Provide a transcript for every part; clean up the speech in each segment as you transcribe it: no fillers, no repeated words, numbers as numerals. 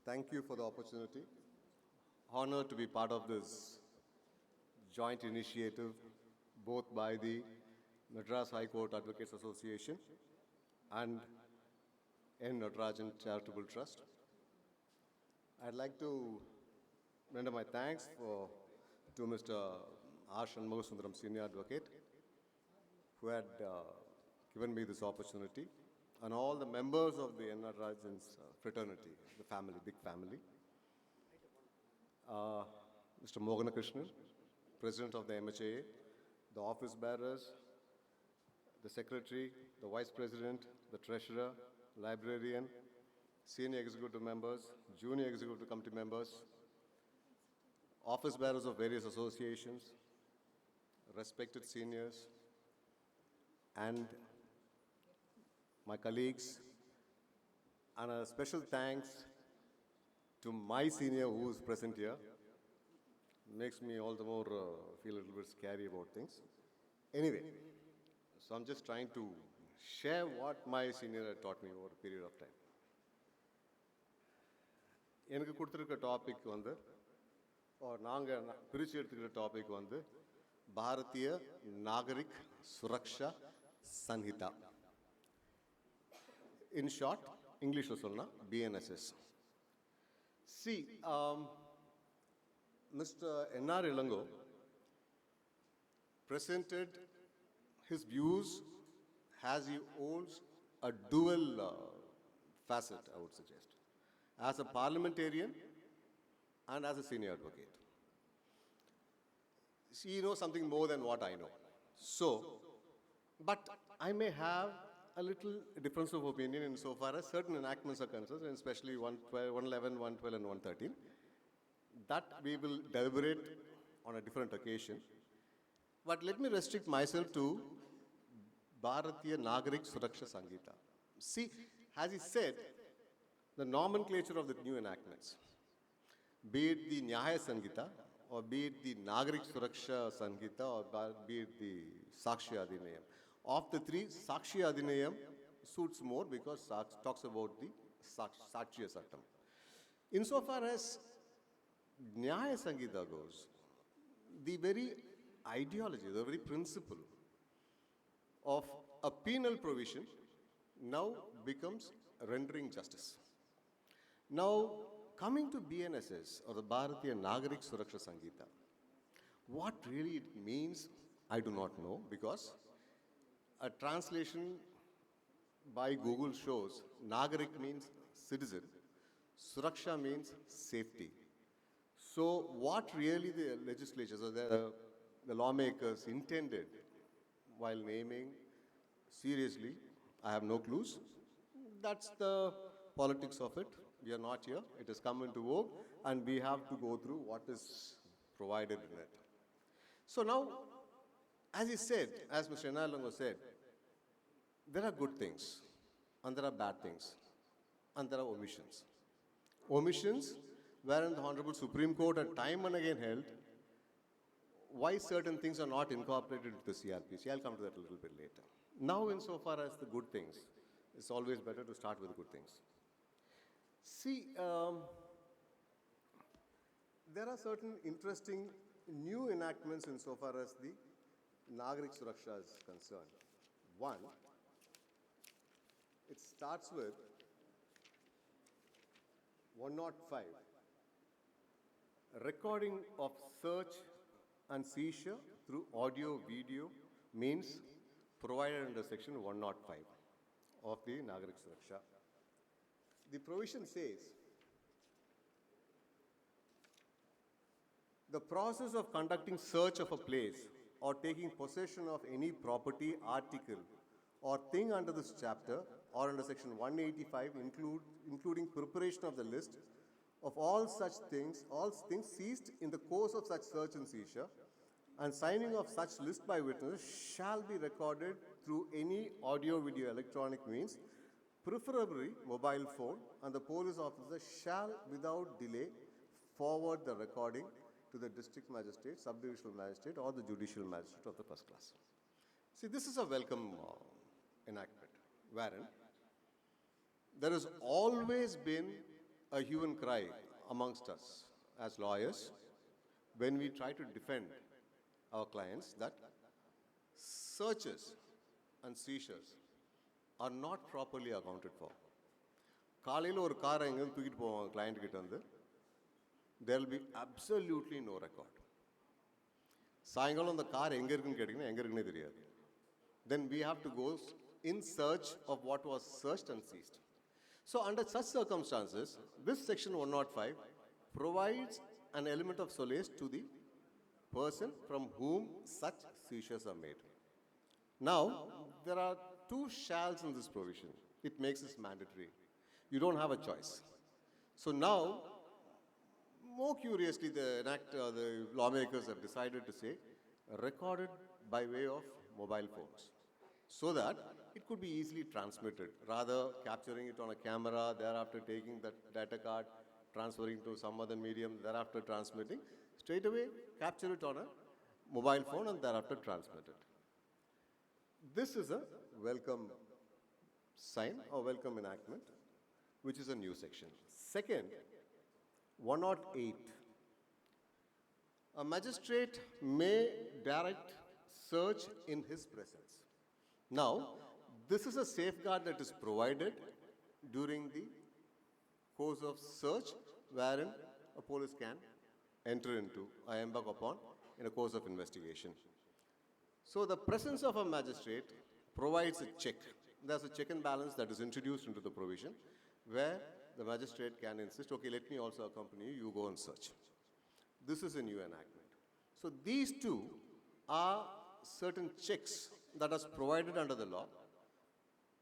Thank you for the opportunity. Honored to be part of this joint initiative, both by the Madras High Court Advocates Association and N. Natarajan Charitable Trust. I'd like to render my thanks to Mr. R. Shanmugasundaram, Senior Advocate, who had given me this opportunity, and all the members of the N. Natarajan's fraternity, the family, big family. Mr. Mogana Krishnan, President of the MHAA, the office bearers, the Secretary, the Vice President, the Treasurer, Librarian, Senior Executive Members, Junior Executive Committee Members, office bearers of various associations, respected seniors, and my colleagues, and a special thanks to my senior who is present here. Makes me all the more feel a little bit scary about things. Anyway, so I'm just trying to share what my senior had taught me over a period of time. எனக்கு கொடுத்துருக்க topic வந்து நாங்கள் பிரித்து எடுத்துக்கிற topic வந்து Bharatiya Nagarik Suraksha Sanhita. In short, இங்கிலீஷில் சொல்லலாம் BNSS. See, Mr. N.R. Ilango presented his views as he owns a dual facet, I would suggest, as a parliamentarian and as a senior advocate. He knows something more than what I know. So, but I may have a little difference of opinion insofar as certain enactments are concerned, and especially 111, 112, and 113. That we will deliberate on a different occasion. But let me restrict myself to Bharatiya Nagarik Suraksha Sanghita. See, as he said, the nomenclature of the new enactments, be it the Nyaya Sanghita, or be it the Nagarik Suraksha Sanghita, or be it the Sakshi Adhinayam. Of the three, Sakshi Adhinayam suits more because talks about the Sakshya Sattam. Insofar as Nyaya Sanghita goes, the very ideology, the very principle of a penal provision now becomes rendering justice. Now, coming to BNSS, or the Bharatiya Nagarik Suraksha Sanghita, what really it means, I do not know, because a translation by Google shows Nagarik means citizen, Suraksha means safety. So what really the legislatures or the lawmakers intended while naming, seriously, I have no clues. That's the politics of it. We are not here. It has come into vogue, and we have to go through what is provided in it. So now, as he said, as Mr. N. Lango said, there are good things, and there are bad things, and there are omissions. Omissions wherein the Honorable Supreme Court had time and again held why certain things are not incorporated into the CRPC. I'll come to that a little bit later. Now, insofar as the good things, it's always better to start with the good things. See, there are certain interesting new enactments insofar as the Nagarik Suraksha is concerned. One, it starts with 105. Recording of search and seizure through audio video means provided under section 105 of the Nagarik Suraksha. The provision says, the process of conducting search of a place or taking possession of any property, article, or thing under this chapter or under section 185, including preparation of the list of all things seized in the course of such search and seizure, and signing of such list by witnesses shall be recorded through any audio, video, electronic means, preferably mobile phone, and the police officer shall, without delay, forward the recording to the district magistrate, subdivisional magistrate, or the judicial magistrate of the first class. See, this is a welcome enactment, wherein there has always been a hue and cry amongst us as lawyers when we try to defend our clients that searches and seizures are not properly accounted for. காலையில் ஒரு காரை எங்கேருந்து தூக்கிட்டு போவாங்க client கிட்ட வந்து, there will be absolutely no record. சாயங்காலம் அந்த கார் எங்கே இருக்குன்னு கேட்டிங்கன்னா எங்கே இருக்குன்னே தெரியாது. Then we have to go in search of what was searched and seized. So under such circumstances, this section 105 provides an element of solace to the person from whom such seizures are made. Now, there are two shalls in this provision. It makes this mandatory. You don't have a choice. So now, more curiously, the lawmakers have decided to say recorded by way of mobile phones, so that it could be easily transmitted, rather capturing it on a camera, thereafter taking that data card, transferring to some other medium, thereafter transmitting. Straight away, capture it on a mobile phone and thereafter transmit it. This is a welcome sign or welcome enactment, which is a new section. Second, 108. A magistrate may direct search in his presence. Now, this is a safeguard that is provided during the course of search, wherein a police can enter into or embark upon in a course of investigation. So the presence of a magistrate provides a check. There's a check and balance that is introduced into the provision, where the magistrate can insist, okay, let me also accompany you, you go and search. This is a new enactment. So these two are certain checks that are provided under the law,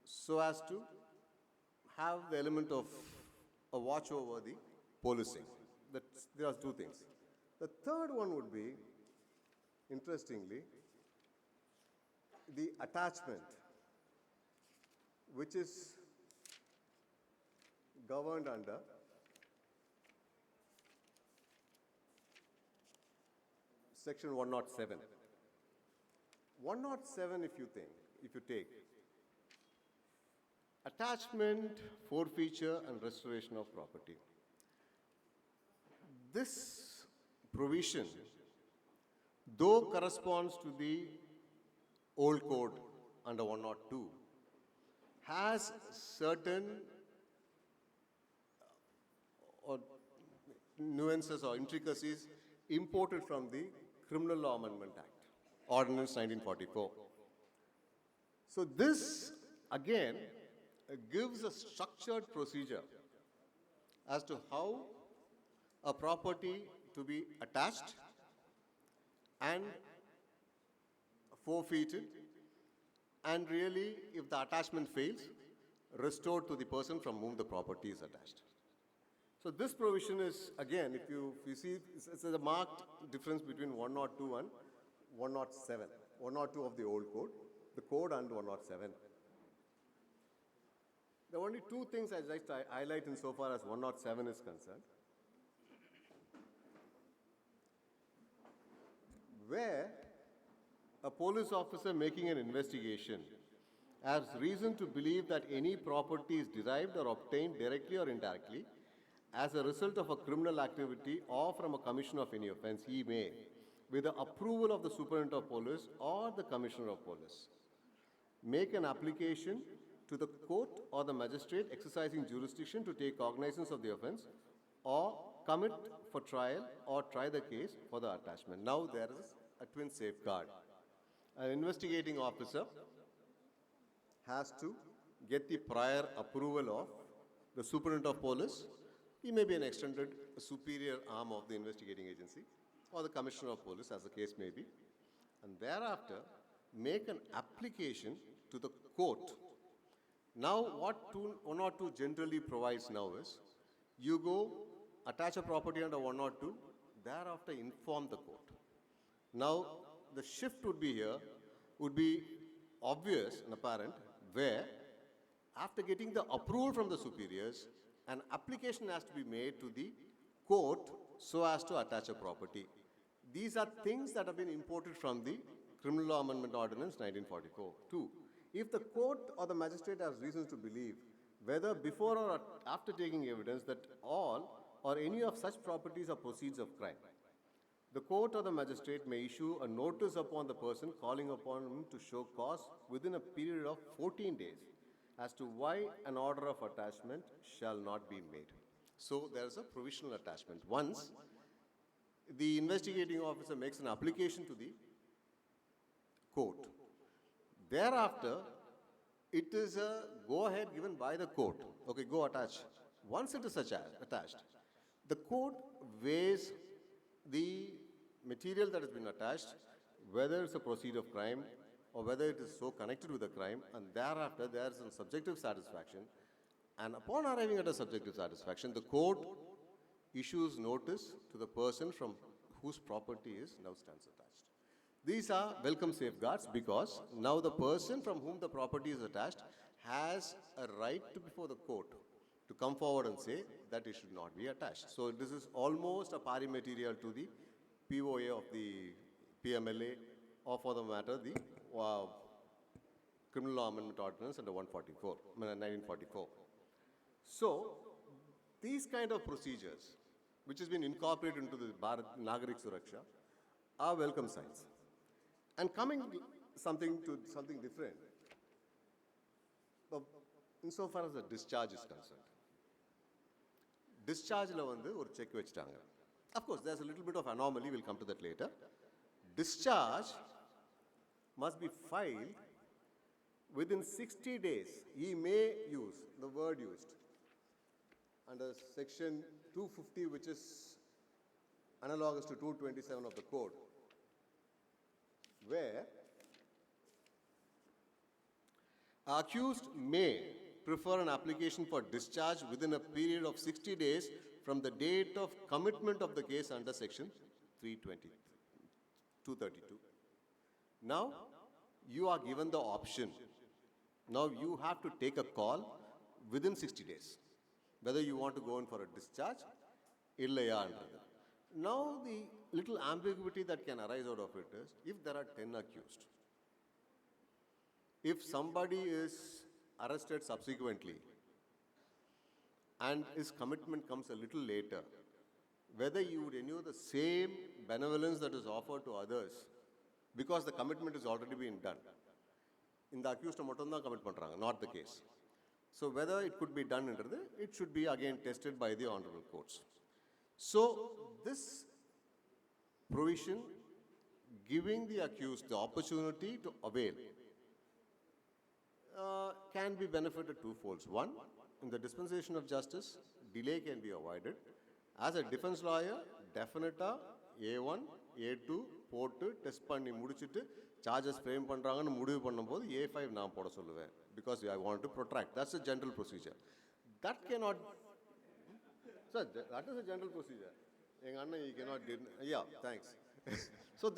so as to have the element of a watch over the policing. There are two things. The third one would be, interestingly, the attachment, which is governed under section 107. 107, if you take, attachment, forfeiture, and restoration of property. This provision, though corresponds to the old code under 102, has certain nuances or intricacies imported from the Criminal Law Amendment Act, Ordinance 1944. So this, again, gives a structured procedure as to how a property to be attached and forfeited, and really, if the attachment fails, restored to the person from whom the property is attached. So this provision is, again, if you see, it's a marked difference between 102 and 107. 102 of the old code, the code, and 107. There are only two things I'd like to highlight insofar as 107 is concerned. Where a police officer making an investigation has reason to believe that any property is derived or obtained directly or indirectly as a result of a criminal activity or from a commission of any offense, he may, with the approval of the Superintendent of Police or the Commissioner of Police, make an application to the court or the magistrate exercising jurisdiction to take cognizance of the offense or commit for trial or try the case for the attachment. Now there is a twin safeguard. An investigating officer has to get the prior approval of the Superintendent of Police. He may be an extended superior arm of the investigating agency or the Commissioner of Police, as the case may be, and thereafter make an application to the court. Now what 102 generally provides now is, you go attach a property under 102, thereafter inform the court. Now the shift would be here, would be obvious and apparent, where after getting the approval from the superiors, an application has to be made to the court so as to attach a property. These are things that have been imported from the Criminal Law Amendment Ordinance 1944. 2. If the court or the magistrate has reasons to believe whether before or after taking evidence that all or any of such properties are proceeds of crime. The court or the magistrate may issue a notice upon the person calling upon him to show cause within a period of 14 days as to why an order of attachment shall not be made. So there is a provisional attachment. Once the investigating officer makes an application to the court, thereafter it is a go ahead given by the court. Okay, go attach. Once it is attached, the court weighs the material that has been attached, whether it's a proceed of crime or whether it is so connected with the crime, and thereafter there is a subjective satisfaction. And upon arriving at a subjective satisfaction, the court issues notice to the person from whose property is now stands attached. These are welcome safeguards because now the person from whom the property is attached has a right to before the court to come forward and say that it should not be attached. So this is almost a pari material to the POA of the PMLA or for the matter the Criminal Law Amendment Ordinance under 1944. So these kind of procedures which has been incorporated into the Bharat Nagarik Suraksha are welcome signs. And coming something different, insofar as the discharge is concerned. Discharge la vandu or check vechitaanga. Of course, there's a little bit of anomaly, we'll come to that later. Discharge must be filed within 60 days. He may use the word used under section 250, which is analogous to 227 of the code, where accused may prefer an application for discharge within a period of 60 days from the date of commitment of the case under section 232. Now, you are given the option. Now, you have to take a call within 60 days, whether you want to go in for a discharge, illaya andrathu. Now, the little ambiguity that can arise out of it is, if there are 10 accused, if somebody is arrested subsequently and his commitment comes a little later, whether you would renew the same benevolence that is offered to others because the commitment has already been done. In the accused mattum commit பண்றாங்க, not the case. So whether it could be done under it should be again tested by the honorable courts. So this provision giving the accused the opportunity to avail can be benefited twofolds. One, in the dispensation of justice, delay can be avoided. As a defense lawyer, definitely A1, A2 போட்டு test பண்ணி முடிச்சிட்டு charges frame பண்ணுறாங்கன்னு முடிவு பண்ணும்போது A5 நான் போட சொல்லுவேன் because I want to protract. That's a general procedure. That cannot, sir, that is a general procedure. எங்கள் அண்ணன் he cannot, yeah, thanks.